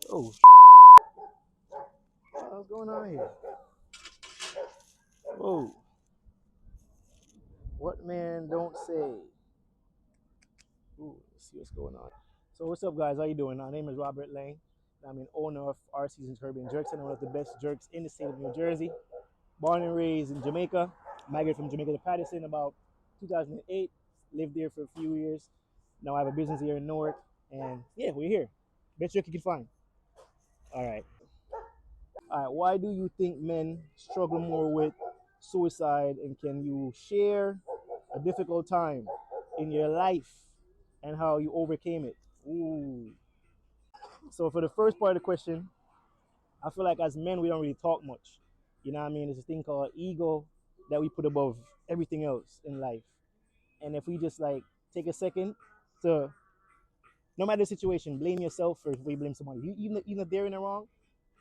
Oh, what's going on here? Whoa, what man don't say? Ooh, let's see what's going on. So what's up, guys? How you doing? My name is Robert Laing. I'm an owner of Our Seasons Caribbean Jerks and one of the best jerks in the state of New Jersey. Born and raised in Jamaica, migrated from Jamaica to Patterson about 2008. Lived there for a few years. Now I have a business here in Newark, and yeah, we're here. Best jerk you can find. All right. All right. Why do you think men struggle more with suicide, and can you share a difficult time in your life and how you overcame it? Ooh. So for the first part of the question, I feel like as men we don't really talk much. You know what I mean? There's a thing called ego that we put above everything else in life. And if we just like take a second to, no matter the situation, blame yourself first before you blame somebody. Even if they're in the wrong,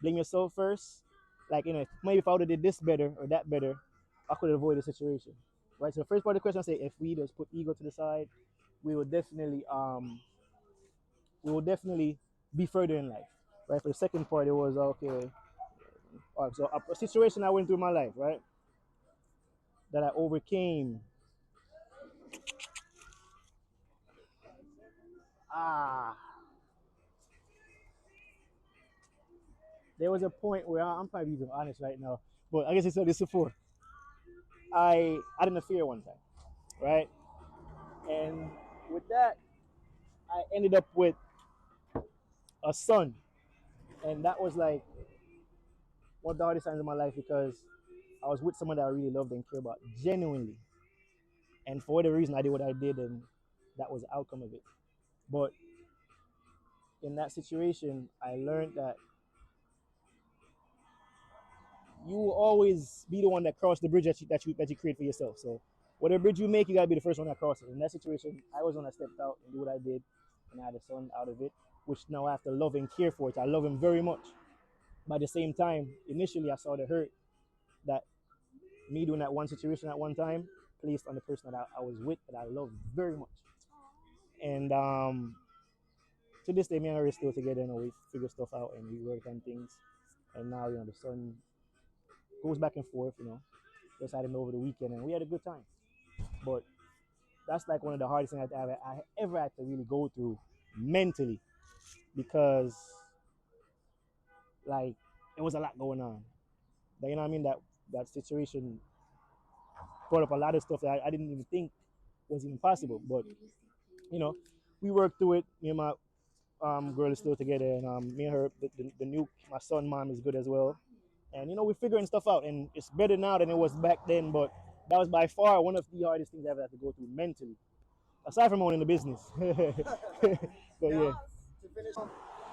blame yourself first. Like, maybe if I would have did this better or that better, I could have avoided the situation. Right? So the first part of the question, I say, if we just put ego to the side, we will definitely we will definitely be further in life. Right? For the second part, it was okay. All right, so a situation I went through in my life, right, that I overcame. Ah, there was a point where I'm probably being honest right now, but I guess I said this before. I had an affair one time, right, and with that, I ended up with a son, and that was like one of the hardest times in my life because I was with someone that I really loved and cared about genuinely, and for whatever reason, I did what I did, and that was the outcome of it. But in that situation, I learned that you will always be the one that crossed the bridge that you create for yourself. So whatever bridge you make, you gotta be the first one that crosses. In that situation, I was one that stepped out and do what I did, and I had a son out of it, which now I have to love and care for it. I love him very much. But at the same time, initially I saw the hurt that me doing that one situation at one time placed on the person that I was with that I love very much. And to this day, me and her is still together, we figure stuff out and we work on things. And now, the son goes back and forth, just had him over the weekend and we had a good time. But that's like one of the hardest things I ever had to really go through mentally because like it was a lot going on. But, you know what I mean? That situation brought up a lot of stuff that I didn't even think was even possible. But you know, we worked through it. Me and my girl is still together, and me and her, the new my son mom is good as well. And we're figuring stuff out, and it's better now than it was back then. But that was by far one of the hardest things I ever had to go through mentally, aside from owning the business. But yeah. Now, to finish,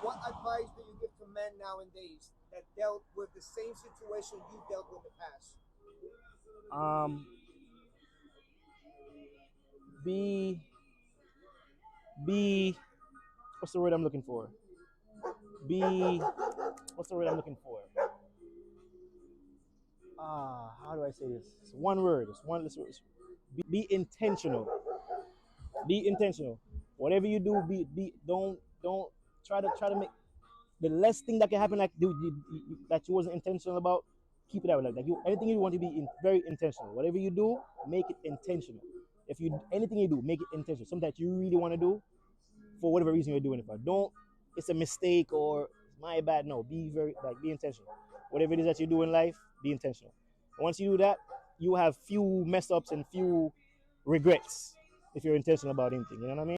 what advice do you give to men nowadays that dealt with the same situation you dealt with in the past? Um, be be what's the word I'm looking for? Be what's the word I'm looking for? How do I say this? It's one word. It's one. Be intentional. Be intentional. Whatever you do, be don't try to make the less thing that can happen like that you wasn't intentional about. Keep it that way. Like you, anything you want to be very intentional. Whatever you do, make it intentional. If you anything you do, make it intentional. Something that you really want to do for whatever reason you're doing it for. Don't it's a mistake or my bad. No, be intentional. Whatever it is that you do in life, be intentional. And once you do that, you have few mess ups and few regrets if you're intentional about anything. You know what I mean?